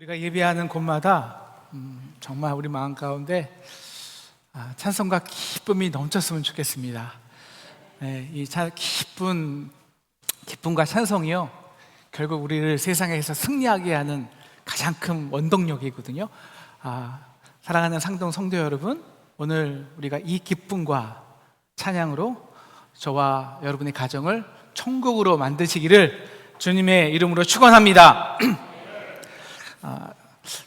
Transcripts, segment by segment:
우리가 예배하는 곳마다 정말 우리 마음 가운데 찬송과 기쁨이 넘쳤으면 좋겠습니다. 네, 이 기쁨과 찬송이요, 결국 우리를 세상에서 승리하게 하는 가장 큰 원동력이거든요. 사랑하는 상동 성도 여러분, 오늘 우리가 이 기쁨과 찬양으로 저와 여러분의 가정을 천국으로 만드시기를 주님의 이름으로 축원합니다.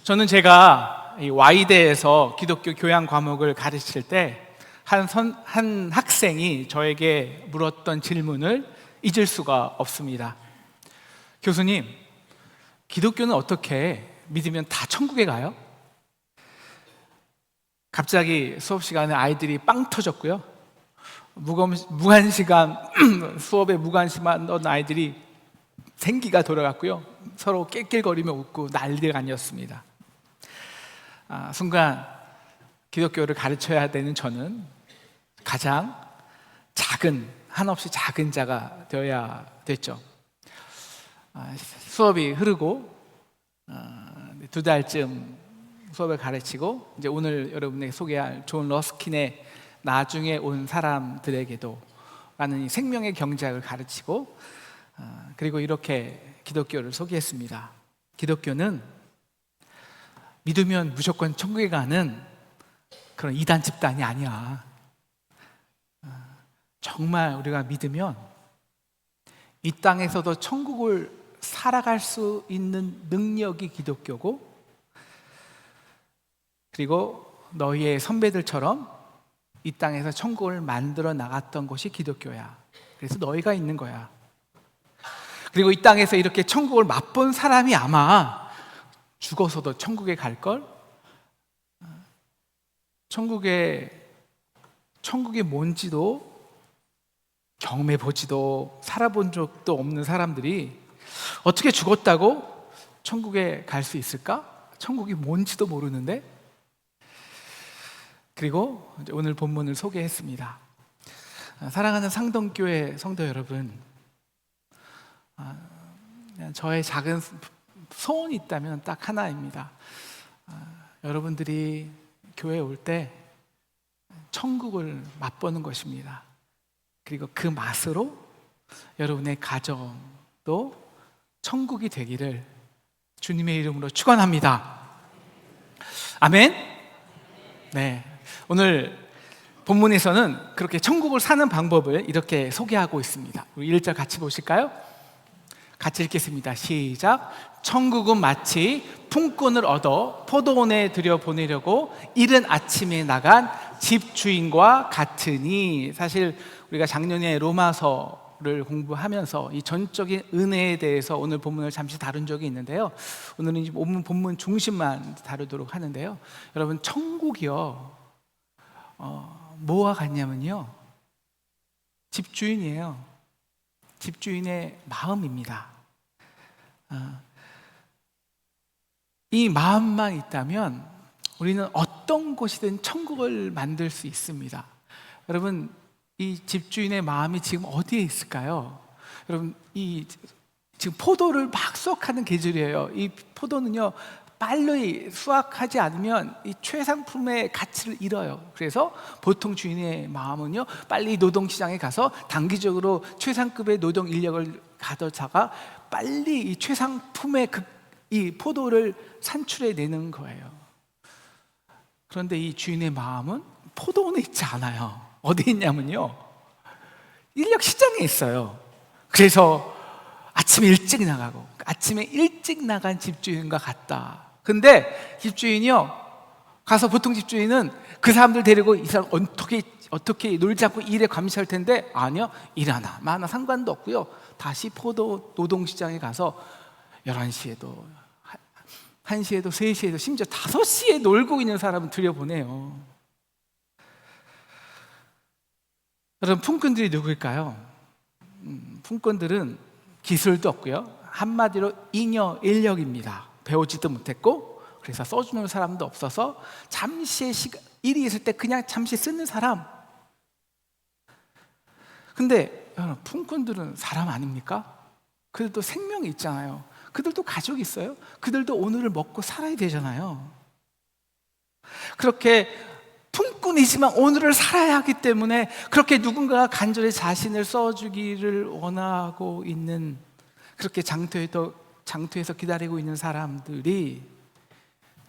저는 제가 이 Y대에서 기독교 교양 과목을 가르칠 때 한 학생이 저에게 물었던 질문을 잊을 수가 없습니다. 교수님, 기독교는 어떻게 믿으면 다 천국에 가요? 갑자기 수업 시간에 아이들이 빵 터졌고요. 무관시간 수업에 무관심한 아이들이 생기가 돌아갔고요. 서로 낄낄거리며 웃고 난리가 아니었습니다. 순간 기독교를 가르쳐야 되는 저는 가장 한없이 작은 자가 되어야 됐죠. 수업이 흐르고 2달쯤 수업을 가르치고 이제 오늘 여러분에게 소개할 존 러스킨의 나중에 온 사람들에게도 라는 이 생명의 경제학을 가르치고 그리고 이렇게 기독교를 소개했습니다. 기독교는 믿으면 무조건 천국에 가는 그런 이단 집단이 아니야. 정말 우리가 믿으면 이 땅에서도 천국을 살아갈 수 있는 능력이 기독교고, 그리고 너희의 선배들처럼 이 땅에서 천국을 만들어 나갔던 것이 기독교야. 그래서 너희가 있는 거야. 그리고 이 땅에서 이렇게 천국을 맛본 사람이 아마 죽어서도 천국에 갈걸? 천국이 뭔지도 경험해 보지도 살아본 적도 없는 사람들이 어떻게 죽었다고 천국에 갈 수 있을까? 천국이 뭔지도 모르는데. 그리고 오늘 본문을 소개했습니다. 사랑하는 상동교회 성도 여러분, 저의 작은 소원이 있다면 딱 하나입니다. 여러분들이 교회에 올 때 천국을 맛보는 것입니다. 그리고 그 맛으로 여러분의 가정도 천국이 되기를 주님의 이름으로 축원합니다. 아멘. 네, 오늘 본문에서는 그렇게 천국을 사는 방법을 이렇게 소개하고 있습니다. 우리 1절 같이 보실까요? 같이 읽겠습니다. 시작. 천국은 마치 품꾼을 얻어 포도원에 들여보내려고 이른 아침에 나간 집주인과 같으니. 사실 우리가 작년에 로마서를 공부하면서 이 전적인 은혜에 대해서 오늘 본문을 잠시 다룬 적이 있는데요, 오늘은 이제 본문 중심만 다루도록 하는데요, 여러분, 천국이요, 뭐와 같냐면요, 집주인이에요. 집주인의 마음입니다. 이 마음만 있다면 우리는 어떤 곳이든 천국을 만들 수 있습니다. 여러분, 이 집주인의 마음이 지금 어디에 있을까요? 여러분, 지금 포도를 막 수확하는 계절이에요. 이 포도는요, 빨리 수확하지 않으면 이 최상품의 가치를 잃어요. 그래서 보통 주인의 마음은요, 빨리 노동시장에 가서 단기적으로 최상급의 노동 인력을 가져다가 빨리 이 최상품의 이 포도를 산출해내는 거예요. 그런데 이 주인의 마음은 포도원에 있지 않아요. 어디 있냐면요, 인력 시장에 있어요. 그래서 아침에 일찍 나가고, 아침에 일찍 나간 집주인과 같다. 근데 집주인이요, 가서 보통 집주인은 그 사람들 데리고 이 사람 어떻게 놀지 않고 일에 감시할 텐데, 아니요, 일 하나 마나 상관도 없고요, 다시 포도 노동시장에 가서 11시에도 1시에도 3시에도 심지어 5시에 놀고 있는 사람을 들여보내요. 여러분, 품꾼들이 누구일까요? 품꾼들은 기술도 없고요, 한마디로 잉여 인력입니다. 배우지도 못했고, 그래서 써주는 사람도 없어서 잠시의 일이 있을 때 그냥 잠시 쓰는 사람. 근데 여러분, 품꾼들은 사람 아닙니까? 그래도 생명이 있잖아요. 그들도 가족이 있어요. 그들도 오늘을 먹고 살아야 되잖아요. 그렇게 품꾼이지만 오늘을 살아야 하기 때문에 그렇게 누군가가 간절히 자신을 써주기를 원하고 있는, 그렇게 장터에서 기다리고 있는 사람들이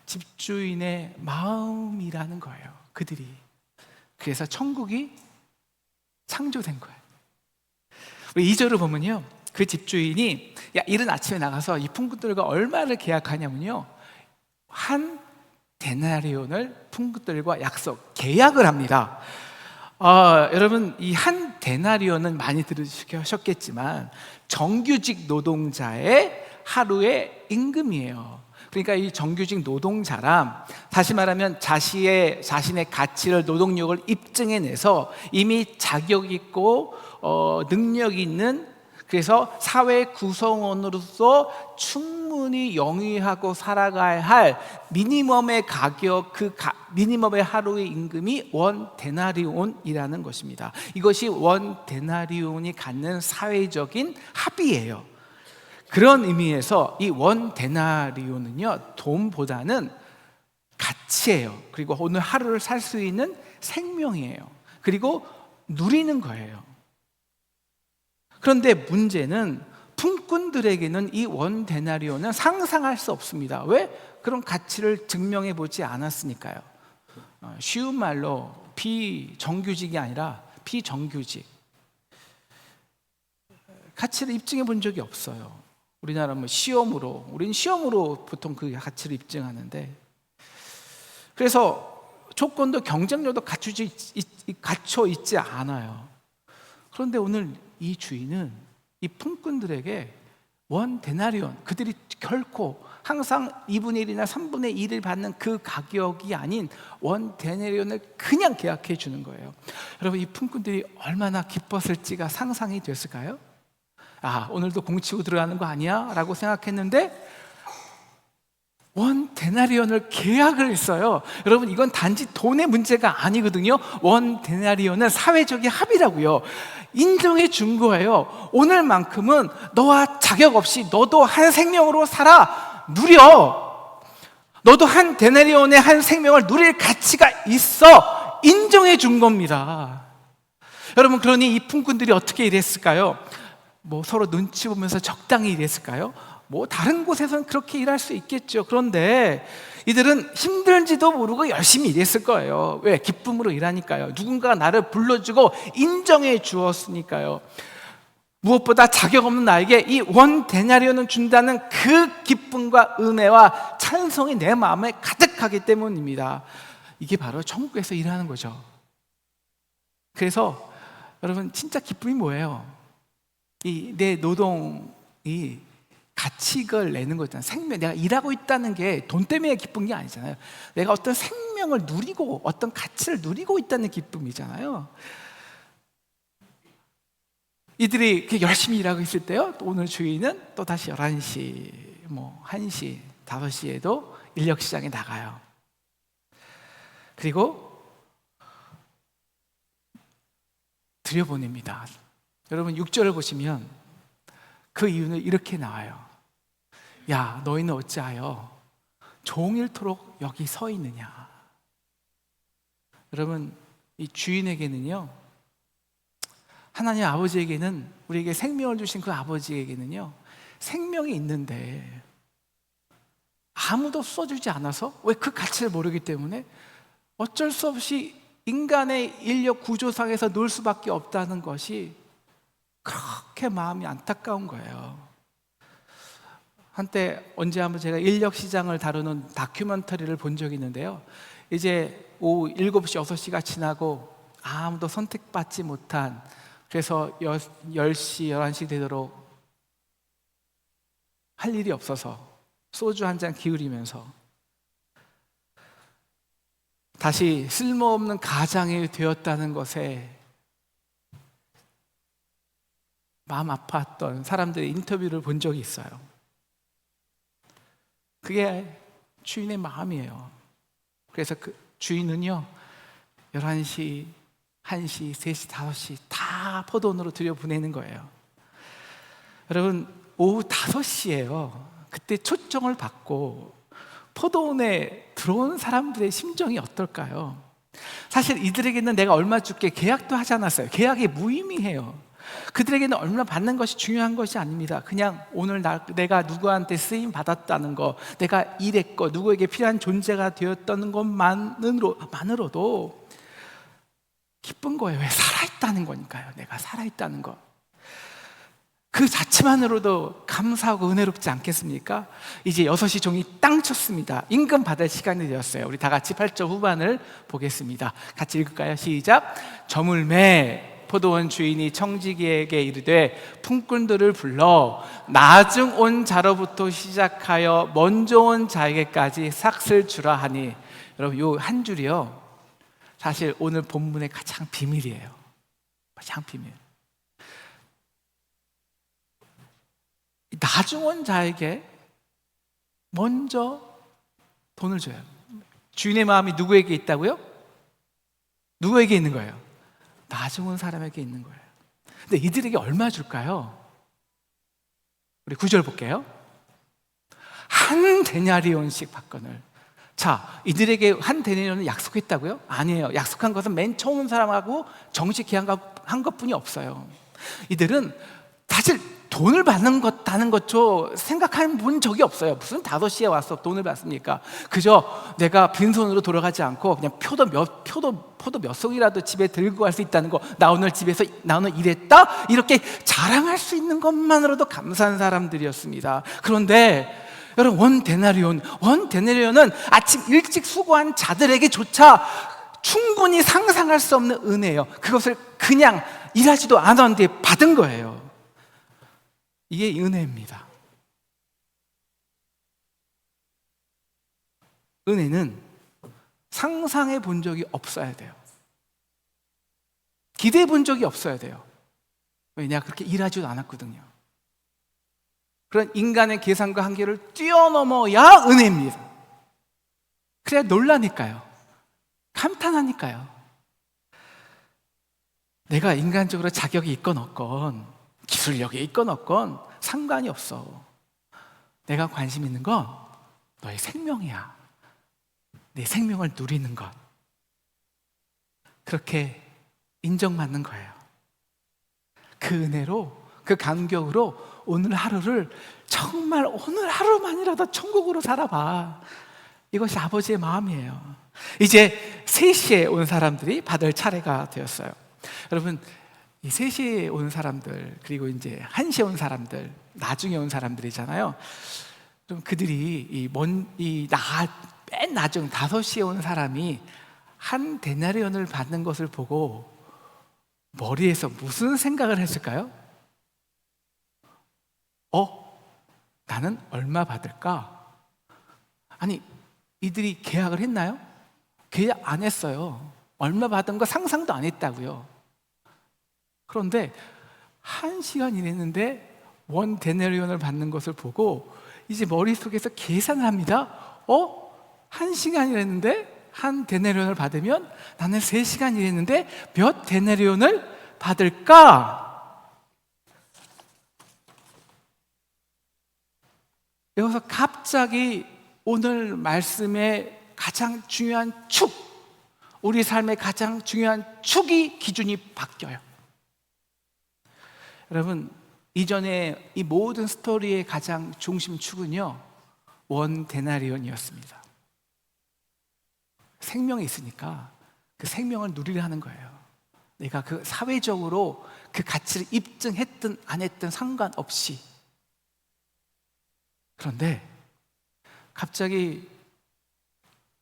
집주인의 마음이라는 거예요. 그들이. 그래서 천국이 창조된 거예요. 우리 2절을 보면요, 그 집주인이 이른 아침에 나가서 이 품꾼들과 얼마를 계약하냐면요, 한 데나리온을 품꾼들과 계약을 합니다. 여러분, 이 한 데나리온은 많이 들으셨겠지만 정규직 노동자의 하루의 임금이에요. 그러니까 이 정규직 노동자란, 다시 말하면 자신의 가치를, 노동력을 입증해내서 이미 자격 있고 능력 있는, 그래서 사회 구성원으로서 충분히 영위하고 살아가야 할 미니멈의 가격, 미니멈의 하루의 임금이 원 데나리온이라는 것입니다. 이것이 원 데나리온이 갖는 사회적인 합의예요. 그런 의미에서 이 원 데나리온은요, 돈보다는 가치예요. 그리고 오늘 하루를 살 수 있는 생명이에요. 그리고 누리는 거예요. 그런데 문제는 품꾼들에게는 이 원 데나리온은 상상할 수 없습니다. 왜? 그런 가치를 증명해 보지 않았으니까요. 쉬운 말로 비정규직이 아니라 비정규직, 가치를 입증해 본 적이 없어요. 우리나라는 우리는 시험으로 보통 그 가치를 입증하는데, 그래서 조건도 경쟁력도 갖춰 있지 않아요. 그런데 오늘 이 주인은 이 품꾼들에게 원 데나리온, 그들이 결코 항상 2분의 1이나 3분의 1을 받는 그 가격이 아닌 원 데나리온을 그냥 계약해 주는 거예요. 여러분, 이 품꾼들이 얼마나 기뻤을지가 상상이 됐을까요? 오늘도 공치고 들어가는 거 아니야? 라고 생각했는데 원 데나리온을 계약을 했어요. 여러분, 이건 단지 돈의 문제가 아니거든요. 원 데나리온은 사회적인 합의라고요. 인정해 준 거예요. 오늘만큼은 너와 자격 없이 너도 한 생명으로 살아, 누려. 너도 한 데나리온의 한 생명을 누릴 가치가 있어. 인정해 준 겁니다. 여러분, 그러니 이 품꾼들이 어떻게 일했을까요? 서로 눈치 보면서 적당히 일했을까요? 다른 곳에서는 그렇게 일할 수 있겠죠. 그런데 이들은 힘들지도 모르고 열심히 일했을 거예요. 왜? 기쁨으로 일하니까요. 누군가가 나를 불러주고 인정해 주었으니까요. 무엇보다 자격 없는 나에게 이 원 데나리온을 준다는 그 기쁨과 은혜와 찬송이 내 마음에 가득하기 때문입니다. 이게 바로 천국에서 일하는 거죠. 그래서 여러분, 진짜 기쁨이 뭐예요? 내 노동이 가치를 내는 거잖아요. 생명, 내가 일하고 있다는 게 돈 때문에 기쁜 게 아니잖아요. 내가 어떤 생명을 누리고 어떤 가치를 누리고 있다는 기쁨이잖아요. 이들이 이렇게 열심히 일하고 있을 때요, 또 오늘 주인은 또 다시 11시, 1시, 5시에도 인력시장에 나가요. 그리고 들여보냅니다. 여러분, 6절을 보시면 그 이유는 이렇게 나와요. 야, 너희는 어찌하여 종일토록 여기 서 있느냐. 여러분, 이 주인에게는요, 하나님 아버지에게는, 우리에게 생명을 주신 그 아버지에게는요, 생명이 있는데 아무도 써주지 않아서, 왜? 그 가치를 모르기 때문에 어쩔 수 없이 인간의 인력 구조상에서 놀 수밖에 없다는 것이 그렇게 마음이 안타까운 거예요. 한때 언제 한번 제가 인력 시장을 다루는 다큐멘터리를 본 적이 있는데요, 이제 오후 7시, 6시가 지나고 아무도 선택받지 못한, 그래서 10시, 11시 되도록 할 일이 없어서 소주 한 잔 기울이면서 다시 쓸모없는 가장이 되었다는 것에 마음 아팠던 사람들의 인터뷰를 본 적이 있어요. 그게 주인의 마음이에요. 그래서 그 주인은요, 11시, 1시, 3시, 5시 다 포돈으로 들여보내는 거예요. 여러분, 오후 5시예요. 그때 초청을 받고 포도원에 들어온 사람들의 심정이 어떨까요? 사실 이들에게는 내가 얼마 줄게 계약도 하지 않았어요. 계약이 무의미해요. 그들에게는 얼마 받는 것이 중요한 것이 아닙니다. 그냥 오늘 내가 누구한테 쓰임 받았다는 거, 내가 일했고 누구에게 필요한 존재가 되었다는 것만으로도 기쁜 거예요. 왜? 살아있다는 거니까요. 내가 살아있다는 거. 그 자체만으로도 감사하고 은혜롭지 않겠습니까? 이제 6시 종이 땅 쳤습니다. 임금 받을 시간이 되었어요. 우리 다 같이 8절 후반을 보겠습니다. 같이 읽을까요? 시작. 저물매 포도원 주인이 청지기에게 이르되 품꾼들을 불러 나중 온 자로부터 시작하여 먼저 온 자에게까지 삭슬 주라 하니, 여러분 요 한 줄이요 사실 오늘 본문의 가장 비밀이에요. 가장 비밀. 나중 온 자에게 먼저 돈을 줘요. 주인의 마음이 누구에게 있다고요? 누구에게 있는 거예요? 나중 온 사람에게 있는 거예요. 근데 이들에게 얼마 줄까요? 우리 9절 볼게요. 한 데나리온씩 받거늘. 자, 이들에게 한 데나리온을 약속했다고요? 아니에요. 약속한 것은 맨 처음 온 사람하고 정식 계약한 것뿐이 없어요. 이들은 사실 돈을 받는 것도 생각해 본 적이 없어요. 무슨 5시에 와서 돈을 받습니까? 그저 내가 빈손으로 돌아가지 않고 그냥 포도 몇 송이라도 집에 들고 갈 수 있다는 거, 나 오늘 일했다, 이렇게 자랑할 수 있는 것만으로도 감사한 사람들이었습니다. 그런데 여러분, 원 데나리온은 아침 일찍 수고한 자들에게조차 충분히 상상할 수 없는 은혜예요. 그것을 그냥 일하지도 않았는데 받은 거예요. 이게 은혜입니다. 은혜는 상상해 본 적이 없어야 돼요. 기대해 본 적이 없어야 돼요. 왜냐? 그렇게 일하지도 않았거든요. 그런 인간의 계산과 한계를 뛰어넘어야 은혜입니다. 그래야 놀라니까요. 감탄하니까요. 내가 인간적으로 자격이 있건 없건, 기술력이 있건 없건 상관이 없어. 내가 관심 있는 건 너의 생명이야. 내 생명을 누리는 것. 그렇게 인정받는 거예요. 그 은혜로, 그 감격으로 오늘 하루를 정말 오늘 하루만이라도 천국으로 살아봐. 이것이 아버지의 마음이에요. 이제 3시에 온 사람들이 받을 차례가 되었어요. 여러분, 이 3시에 온 사람들, 그리고 이제 1시에 온 사람들, 나중에 온 사람들이잖아요. 그럼 그들이 맨 나중 5시에 온 사람이 한 데나리온을 받는 것을 보고 머리에서 무슨 생각을 했을까요? 나는 얼마 받을까? 아니, 이들이 계약을 했나요? 계약 안 했어요. 얼마 받은 거 상상도 안 했다고요. 그런데 1시간 일했는데 원 데나리온을 받는 것을 보고 이제 머릿속에서 계산을 합니다. 1시간 일했는데 한 데나리온을 받으면 나는 3시간 일했는데 몇 데나리온을 받을까? 여기서 갑자기 오늘 말씀의 가장 중요한 축, 우리 삶의 가장 중요한 축이 기준이 바뀌어요. 여러분, 이전에 이 모든 스토리의 가장 중심축은요, 원 데나리온이었습니다. 생명이 있으니까 그 생명을 누리려 하는 거예요. 내가 그 사회적으로 그 가치를 입증했든 안 했든 상관없이. 그런데 갑자기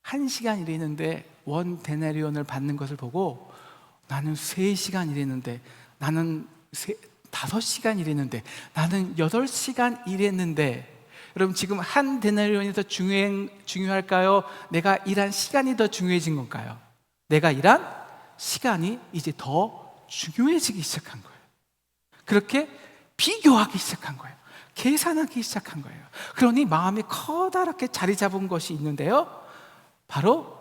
1시간 일했는데 원 데나리온을 받는 것을 보고 나는 3시간 일했는데, 나는 5시간 일했는데, 나는 8시간 일했는데, 여러분 지금 한 데나리온이 더 중요할까요? 내가 일한 시간이 더 중요해진 건가요? 내가 일한 시간이 이제 더 중요해지기 시작한 거예요. 그렇게 비교하기 시작한 거예요. 계산하기 시작한 거예요. 그러니 마음이 커다랗게 자리 잡은 것이 있는데요, 바로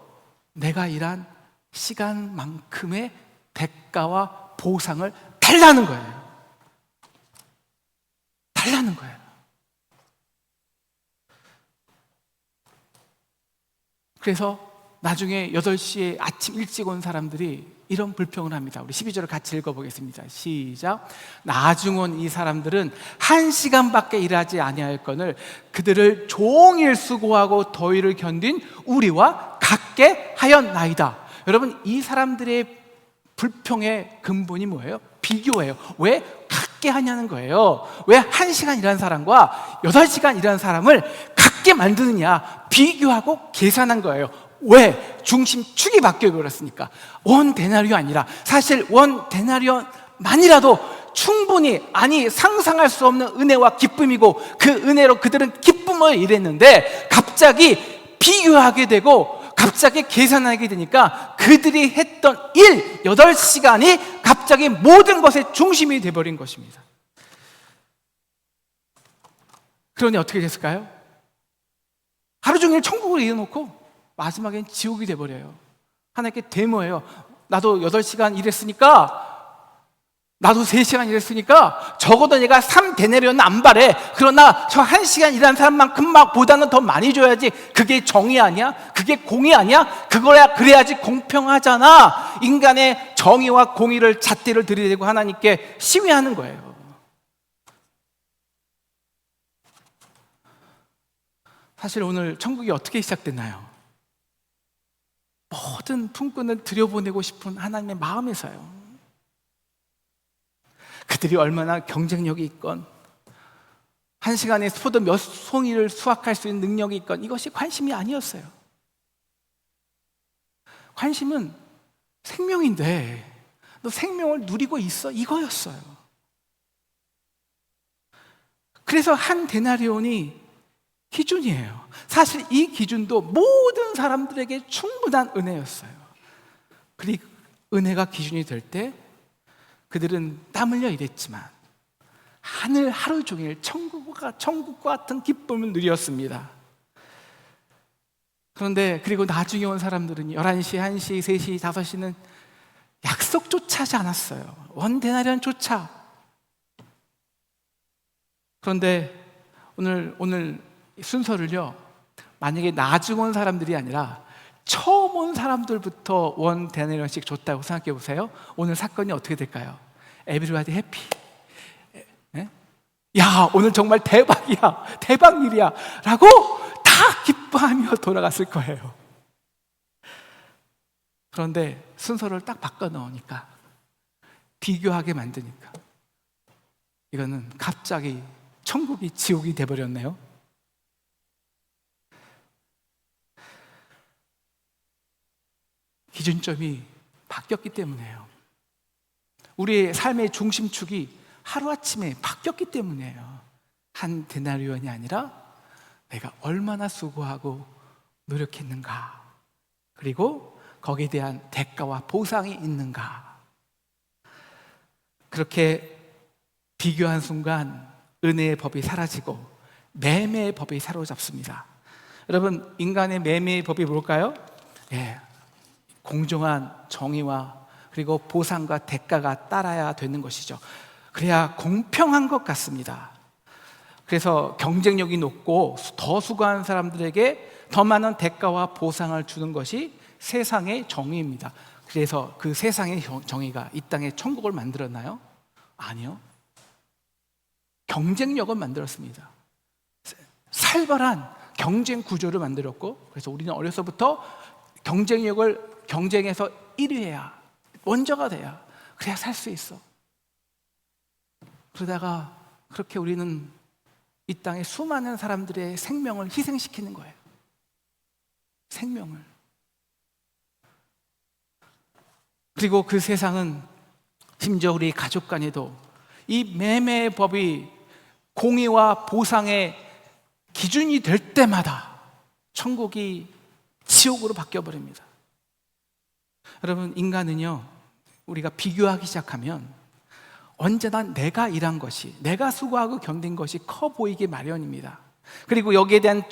내가 일한 시간만큼의 대가와 보상을 달라는 거예요. 달라는 거예요. 그래서 나중에 8시에 아침 일찍 온 사람들이 이런 불평을 합니다. 우리 12절을 같이 읽어보겠습니다. 시작. 나중 온 이 사람들은 1시간밖에 일하지 아니하였거늘 그들을 종일 수고하고 더위를 견딘 우리와 같게 하였나이다. 여러분, 이 사람들의 불평의 근본이 뭐예요? 비교예요. 왜 같게 하냐는 거예요. 왜 1시간 일하는 사람과 8시간 일하는 사람을 같게 만드느냐? 비교하고 계산한 거예요. 왜? 중심축이 바뀌어버렸으니까. 원 데나리오 아니라, 사실 원 데나리오만이라도 충분히, 아니 상상할 수 없는 은혜와 기쁨이고, 그 은혜로 그들은 기쁨을 일했는데 갑자기 비교하게 되고 갑자기 계산하게 되니까 그들이 했던 일 8시간이 갑자기 모든 것의 중심이 되어버린 것입니다. 그러니 어떻게 됐을까요? 하루 종일 천국을 이어놓고 마지막엔 지옥이 돼버려요. 하나님께 데모예요. 나도 8시간 일했으니까, 나도 3시간 일했으니까 적어도 내가 3데나리온은 안 바래. 그러나 저 1시간 일한 사람만큼보다는 더 많이 줘야지. 그게 정의 아니야? 그게 공의 아니야? 그래야지 공평하잖아. 인간의 정의와 공의를 잣대를 들이대고 하나님께 시위하는 거예요. 사실 오늘 천국이 어떻게 시작됐나요? 모든 품꾼을 들여보내고 싶은 하나님의 마음에서요. 그들이 얼마나 경쟁력이 있건, 1시간에 포도 몇 송이를 수확할 수 있는 능력이 있건, 이것이 관심이 아니었어요. 관심은 생명인데 너 생명을 누리고 있어? 이거였어요. 그래서 한 데나리온이 기준이에요. 사실 이 기준도 모든 사람들에게 충분한 은혜였어요. 그리고 은혜가 기준이 될 때 그들은 땀 흘려 일했지만 하루 종일 천국과 같은 기쁨을 누렸습니다. 그런데 그리고 나중에 온 사람들은 11시, 1시, 3시, 5시는 약속조차 하지 않았어요. 원 데나리온조차. 그런데 오늘 순서를요, 만약에 나중 온 사람들이 아니라 처음 온 사람들부터 원 데나리온씩 줬다고 생각해 보세요. 오늘 사건이 어떻게 될까요? 에브리바디 해피. 야, 오늘 정말 대박이야, 대박 일이야 라고 다 기뻐하며 돌아갔을 거예요. 그런데 순서를 딱 바꿔 넣으니까, 비교하게 만드니까, 이거는 갑자기 천국이 지옥이 돼버렸네요. 기준점이 바뀌었기 때문이에요. 우리의 삶의 중심축이 하루아침에 바뀌었기 때문이에요. 한 데나리온이 아니라 내가 얼마나 수고하고 노력했는가, 그리고 거기에 대한 대가와 보상이 있는가. 그렇게 비교한 순간 은혜의 법이 사라지고 매매의 법이 사로잡습니다. 여러분, 인간의 매매의 법이 뭘까요? 공정한 정의와 그리고 보상과 대가가 따라야 되는 것이죠. 그래야 공평한 것 같습니다. 그래서 경쟁력이 높고 더 수고한 사람들에게 더 많은 대가와 보상을 주는 것이 세상의 정의입니다. 그래서 그 세상의 정의가 이 땅에 천국을 만들었나요? 아니요. 경쟁력을 만들었습니다. 살벌한 경쟁 구조를 만들었고, 그래서 우리는 어려서부터 경쟁에서 1위해야, 먼저가 돼야, 그래야 살 수 있어. 그러다가 그렇게 우리는 이 땅에 수많은 사람들의 생명을 희생시키는 거예요. 생명을. 그리고 그 세상은 심지어 우리 가족 간에도 이 매매의 법이 공의와 보상의 기준이 될 때마다 천국이 지옥으로 바뀌어버립니다. 여러분, 인간은요, 우리가 비교하기 시작하면 언제나 내가 일한 것이, 내가 수고하고 견딘 것이 커 보이기 마련입니다. 그리고 여기에 대한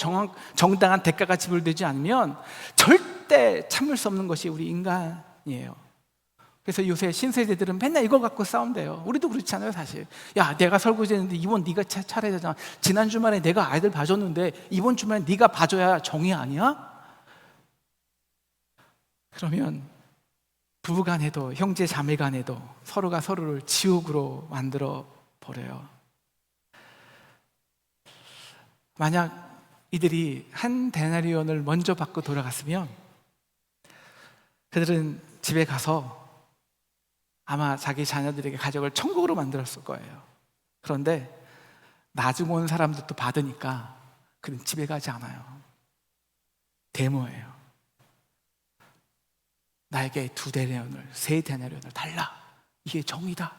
정당한 대가가 지불되지 않으면 절대 참을 수 없는 것이 우리 인간이에요. 그래서 요새 신세대들은 맨날 이거 갖고 싸운대요. 우리도 그렇지 않아요, 사실. 야, 내가 설거지했는데 이번 네가 차려야 되잖아. 지난 주말에 내가 아이들 봐줬는데 이번 주말에 네가 봐줘야 정의 아니야? 그러면 부부간에도 형제 자매간에도 서로가 서로를 지옥으로 만들어 버려요. 만약 이들이 한 데나리온을 먼저 받고 돌아갔으면 그들은 집에 가서 아마 자기 자녀들에게 가족을 천국으로 만들었을 거예요. 그런데 나중 온 사람들도 받으니까 그는 집에 가지 않아요. 데모예요. 나에게 2데나리온을 3데나리온을 달라. 이게 정의다.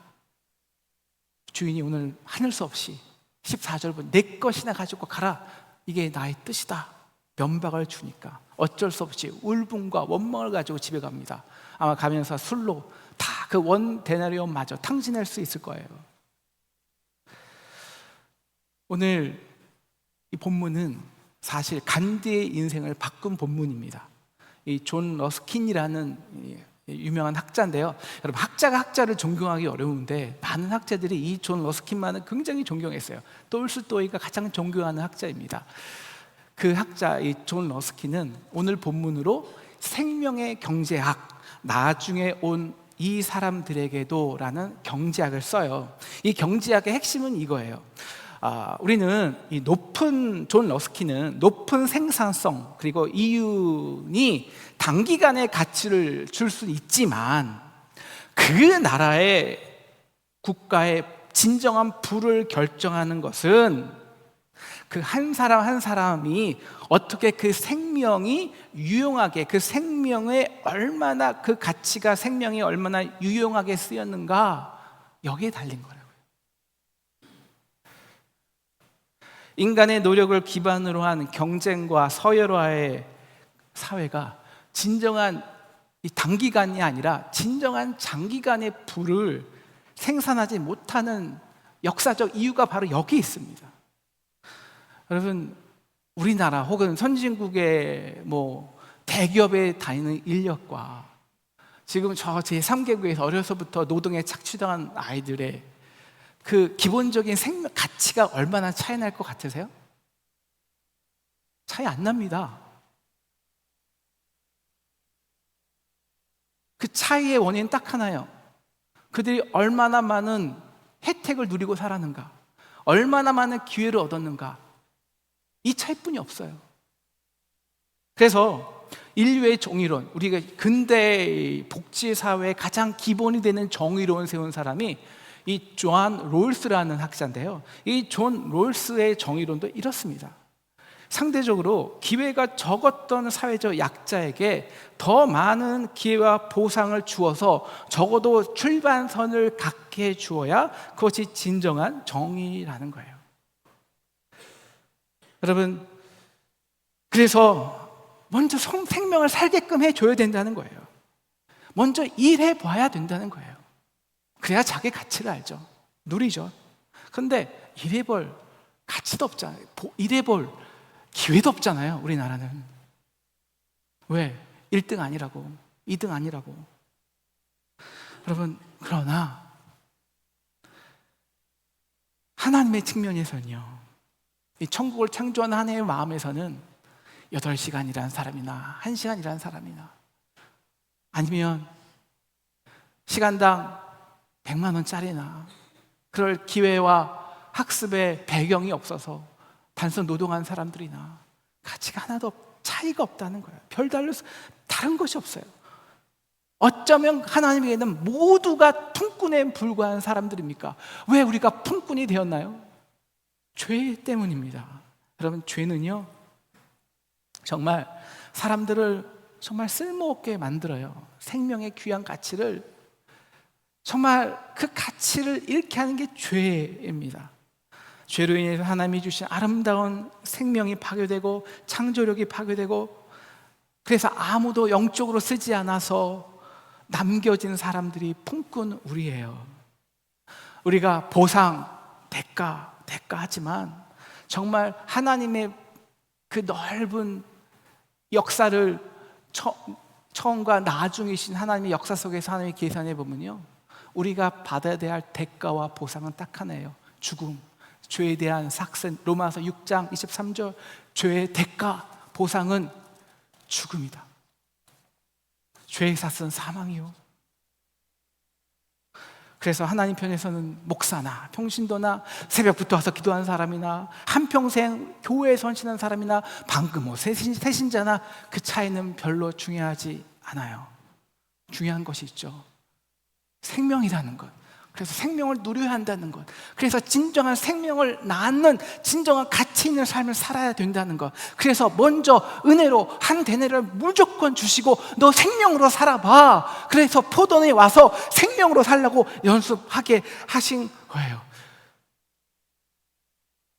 주인이 오늘 하늘 수 없이 14절 보면 내 것이나 가지고 가라. 이게 나의 뜻이다. 면박을 주니까 어쩔 수 없이 울분과 원망을 가지고 집에 갑니다. 아마 가면서 술로 다 그 1데나리온마저 탕진할 수 있을 거예요. 오늘 이 본문은 사실 간디의 인생을 바꾼 본문입니다. 이 존 러스킨이라는 유명한 학자인데요. 여러분, 학자가 학자를 존경하기 어려운데 많은 학자들이 이 존 러스킨만을 굉장히 존경했어요. 톨스토이가 가장 존경하는 학자입니다. 그 학자 이 존 러스킨은 오늘 본문으로 생명의 경제학, 나중에 온 이 사람들에게도 라는 경제학을 써요. 이 경제학의 핵심은 이거예요. 우리는 이 존 러스킨은 높은 생산성 그리고 이윤이 단기간의 가치를 줄 수 있지만 그 나라의 국가의 진정한 부를 결정하는 것은 그 한 사람 한 사람이 어떻게 그 생명이 유용하게, 그 생명에 얼마나 그 가치가 생명이 얼마나 유용하게 쓰였는가, 여기에 달린 거라고요. 인간의 노력을 기반으로 한 경쟁과 서열화의 사회가 진정한 이 단기간이 아니라 진정한 장기간의 부를 생산하지 못하는 역사적 이유가 바로 여기 있습니다. 여러분, 우리나라 혹은 선진국의 대기업에 다니는 인력과 지금 저 제3개국에서 어려서부터 노동에 착취당한 아이들의 그 기본적인 생명 가치가 얼마나 차이 날 것 같으세요? 차이 안 납니다. 그 차이의 원인은 딱 하나예요. 그들이 얼마나 많은 혜택을 누리고 살았는가, 얼마나 많은 기회를 얻었는가, 이 차이뿐이 없어요. 그래서 인류의 정의론, 우리가 근대 복지사회의 가장 기본이 되는 정의론을 세운 사람이 이 존 롤스라는 학자인데요. 이 존 롤스의 정의론도 이렇습니다. 상대적으로 기회가 적었던 사회적 약자에게 더 많은 기회와 보상을 주어서 적어도 출발선을 갖게 해주어야 그것이 진정한 정의라는 거예요. 여러분, 그래서 먼저 생명을 살게끔 해줘야 된다는 거예요. 먼저 일해봐야 된다는 거예요. 그래야 자기 가치를 알죠. 누리죠. 그런데 일해볼 가치도 없잖아요. 일해볼 기회도 없잖아요, 우리나라는. 왜? 1등 아니라고, 2등 아니라고. 여러분, 그러나 하나님의 측면에서는요, 이 천국을 창조한 하나님의 마음에서는 8시간 일하는 사람이나 1시간 일하는 사람이나 아니면 시간당 100만 원짜리나 그럴 기회와 학습의 배경이 없어서 단순 노동하는 사람들이나 가치가 하나도 차이가 없다는 거예요. 별달로 다른 것이 없어요. 어쩌면 하나님에게는 모두가 품꾼에 불과한 사람들입니까? 왜 우리가 품꾼이 되었나요? 죄 때문입니다. 여러분, 죄는요 정말 사람들을 정말 쓸모없게 만들어요. 생명의 귀한 가치를 정말 그 가치를 잃게 하는 게 죄입니다. 죄로 인해서 하나님이 주신 아름다운 생명이 파괴되고 창조력이 파괴되고, 그래서 아무도 영적으로 쓰지 않아서 남겨진 사람들이 품꾼 우리예요. 우리가 보상, 대가 하지만 정말 하나님의 그 넓은 역사를 처음과 나중이신 하나님의 역사 속에서 하나님이 계산해 보면요, 우리가 받아야 될 대가와 보상은 딱 하나예요. 죽음. 죄에 대한 삭슨. 로마서 6장 23절, 죄의 대가, 보상은 죽음이다. 죄의 삭은 사망이요. 그래서 하나님 편에서는 목사나 평신도나 새벽부터 와서 기도한 사람이나 한평생 교회에 헌신한 사람이나 방금 새신자나 그 차이는 별로 중요하지 않아요. 중요한 것이 있죠. 생명이라는 것. 그래서 생명을 누려야 한다는 것. 그래서 진정한 생명을 낳는 진정한 가치 있는 삶을 살아야 된다는 것. 그래서 먼저 은혜로 한 대뇌를 무조건 주시고 너 생명으로 살아봐. 그래서 포도원에 와서 생명으로 살라고 연습하게 하신 거예요.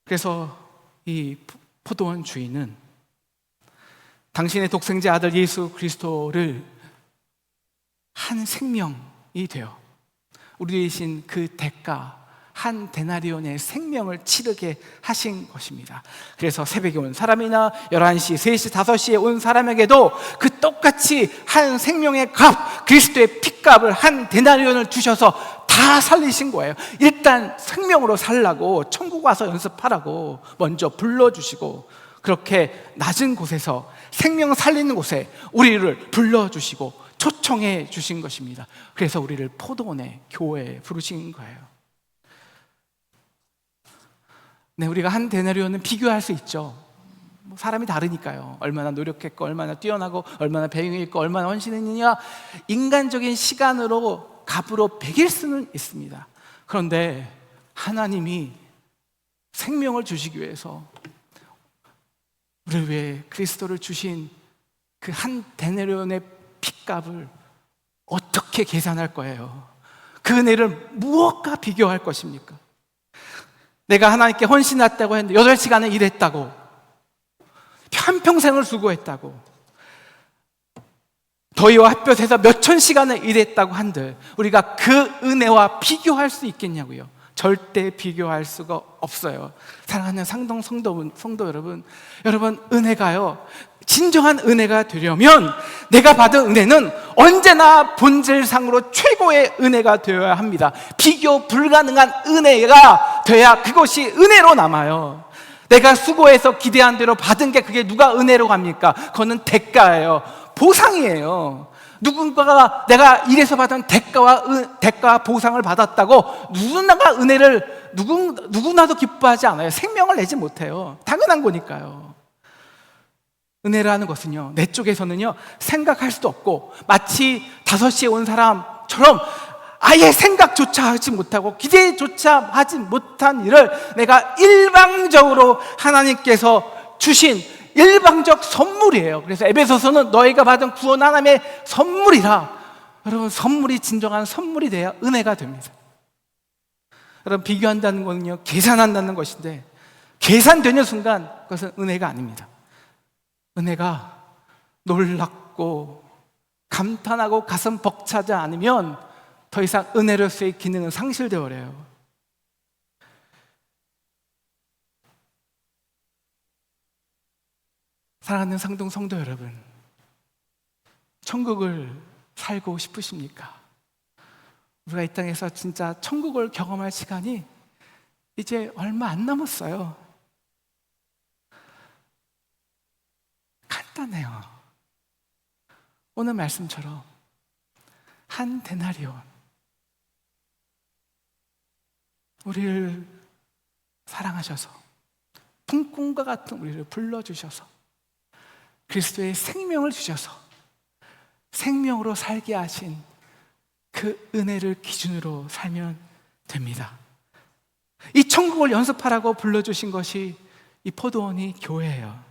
그래서 이 포도원 주인은 당신의 독생자 아들 예수 그리스도를 한 생명이 되어 우리 대신 그 대가 한 데나리온의 생명을 치르게 하신 것입니다. 그래서 새벽에 온 사람이나 11시, 3시, 5시에 온 사람에게도 그 똑같이 한 생명의 값, 그리스도의 피값을 한 데나리온을 주셔서 다 살리신 거예요. 일단 생명으로 살라고 천국 와서 연습하라고 먼저 불러주시고, 그렇게 낮은 곳에서 생명 살리는 곳에 우리를 불러주시고 초청해 주신 것입니다. 그래서 우리를 포도원의 교회에 부르신 거예요. 네, 우리가 한 데나리온은 비교할 수 있죠. 사람이 다르니까요. 얼마나 노력했고, 얼마나 뛰어나고, 얼마나 배경이 있고, 얼마나 헌신했느냐, 인간적인 시간으로 값으로 매길 수는 있습니다. 그런데 하나님이 생명을 주시기 위해서 우리를 위해 그리스도를 주신 그 한 데나리온의 핏값을 어떻게 계산할 거예요? 그 은혜를 무엇과 비교할 것입니까? 내가 하나님께 헌신했다고 했는데 8시간을 일했다고, 한평생을 수고했다고, 더위와 햇볕에서 몇천 시간을 일했다고 한들 우리가 그 은혜와 비교할 수 있겠냐고요? 절대 비교할 수가 없어요. 사랑하는 상동 성도 여러분, 은혜가요, 진정한 은혜가 되려면 내가 받은 은혜는 언제나 본질상으로 최고의 은혜가 되어야 합니다. 비교 불가능한 은혜가 돼야 그것이 은혜로 남아요. 내가 수고해서 기대한 대로 받은 게 그게 누가 은혜로 갑니까? 그거는 대가예요. 보상이에요. 누군가가 내가 일해서 받은 대가와 보상을 받았다고 누군가가 은혜를 누구나도 기뻐하지 않아요. 생명을 내지 못해요. 당연한 거니까요. 은혜라는 것은요, 내 쪽에서는요 생각할 수도 없고, 마치 5시에 온 사람처럼 아예 생각조차 하지 못하고 기대조차 하지 못한 일을 내가 일방적으로 하나님께서 주신 일방적 선물이에요. 그래서 에베소서는 너희가 받은 구원 하나님의 선물이라. 여러분, 선물이 진정한 선물이 돼야 은혜가 됩니다. 여러분, 비교한다는 거는요 계산한다는 것인데, 계산되는 순간 그것은 은혜가 아닙니다. 은혜가 놀랍고 감탄하고 가슴 벅차지 않으면 더 이상 은혜로서의 기능은 상실되어 버려요. 사랑하는 상동 성도 여러분, 천국을 살고 싶으십니까? 우리가 이 땅에서 진짜 천국을 경험할 시간이 이제 얼마 안 남았어요. 간단해요. 오늘 말씀처럼 한 데나리온, 우리를 사랑하셔서 품꾼과 같은 우리를 불러주셔서 그리스도의 생명을 주셔서 생명으로 살게 하신 그 은혜를 기준으로 살면 됩니다. 이 천국을 연습하라고 불러주신 것이 이 포도원이 교회예요.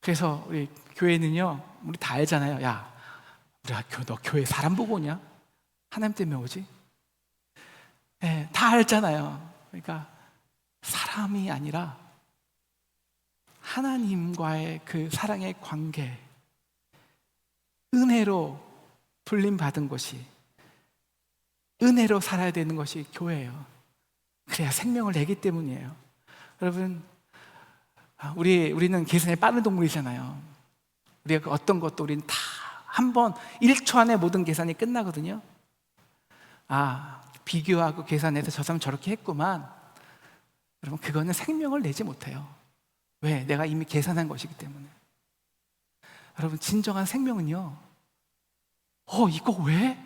그래서 우리 교회는요, 우리 다 알잖아요. 야, 우리가 너 교회 사람 보고 오냐? 하나님 때문에 오지? 네, 다 알잖아요. 그러니까 사람이 아니라 하나님과의 그 사랑의 관계, 은혜로 불림받은 것이, 은혜로 살아야 되는 것이 교회예요. 그래야 생명을 내기 때문이에요. 여러분, 우리는 계산에 빠른 동물이잖아요. 우리가 어떤 것도 우리는 다 한 번 1초 안에 모든 계산이 끝나거든요. 비교하고 계산해서 저 사람 저렇게 했구만. 여러분, 그거는 생명을 내지 못해요. 왜? 내가 이미 계산한 것이기 때문에. 여러분, 진정한 생명은요, 이거 왜?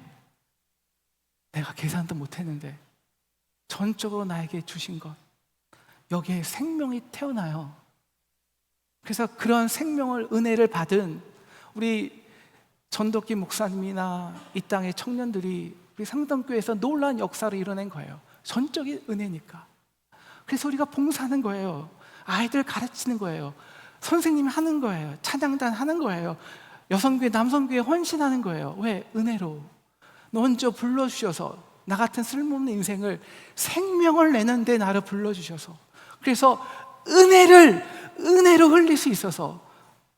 내가 계산도 못했는데 전적으로 나에게 주신 것, 여기에 생명이 태어나요. 그래서 그런 생명을, 은혜를 받은 우리 전도기 목사님이나 이 땅의 청년들이 우리 상담교회에서 놀라운 역사를 이뤄낸 거예요. 전적인 은혜니까. 그래서 우리가 봉사하는 거예요. 아이들 가르치는 거예요. 선생님이 하는 거예요. 찬양단 하는 거예요. 여성교회, 남성교회 헌신하는 거예요. 왜? 은혜로. 먼저 불러주셔서, 나 같은 쓸모없는 인생을 생명을 내는데 나를 불러주셔서, 그래서 은혜로 흘릴 수 있어서,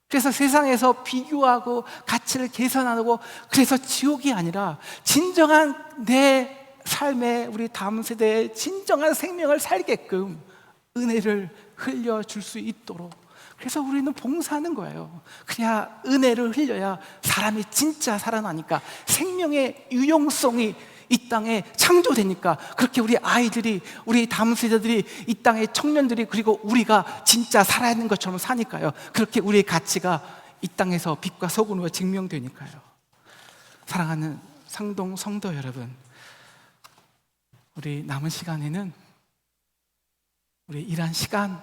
그래서 세상에서 비교하고 가치를 계산하고, 그래서 지옥이 아니라 진정한 내 삶에, 우리 다음 세대의 진정한 생명을 살게끔 은혜를 흘려줄 수 있도록, 그래서 우리는 봉사하는 거예요. 그래야, 은혜를 흘려야 사람이 진짜 살아나니까, 생명의 유용성이 이 땅에 창조되니까, 그렇게 우리 아이들이, 우리 다음 세대들이, 이 땅의 청년들이, 그리고 우리가 진짜 살아있는 것처럼 사니까요. 그렇게 우리의 가치가 이 땅에서 빛과 소금으로 증명되니까요. 사랑하는 상동 성도 여러분, 우리 남은 시간에는, 우리 일한 시간,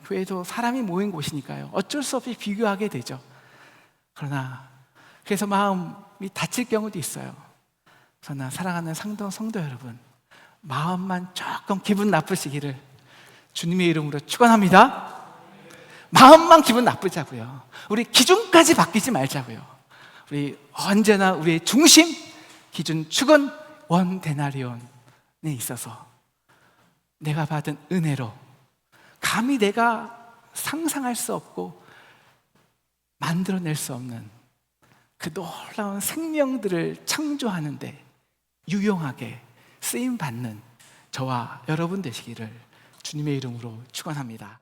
교회도 사람이 모인 곳이니까요, 어쩔 수 없이 비교하게 되죠. 그러나, 그래서 마음이 다칠 경우도 있어요. 그러나 사랑하는 상동 성도 여러분, 마음만 조금 기분 나쁘시기를 주님의 이름으로 축원합니다. 마음만 기분 나쁘자고요. 우리 기준까지 바뀌지 말자고요. 우리 언제나 우리의 중심, 기준, 축은 원 데나리온에 있어서 내가 받은 은혜로, 감히 내가 상상할 수 없고 만들어낼 수 없는 그 놀라운 생명들을 창조하는데 유용하게 쓰임받는 저와 여러분 되시기를 주님의 이름으로 축원합니다.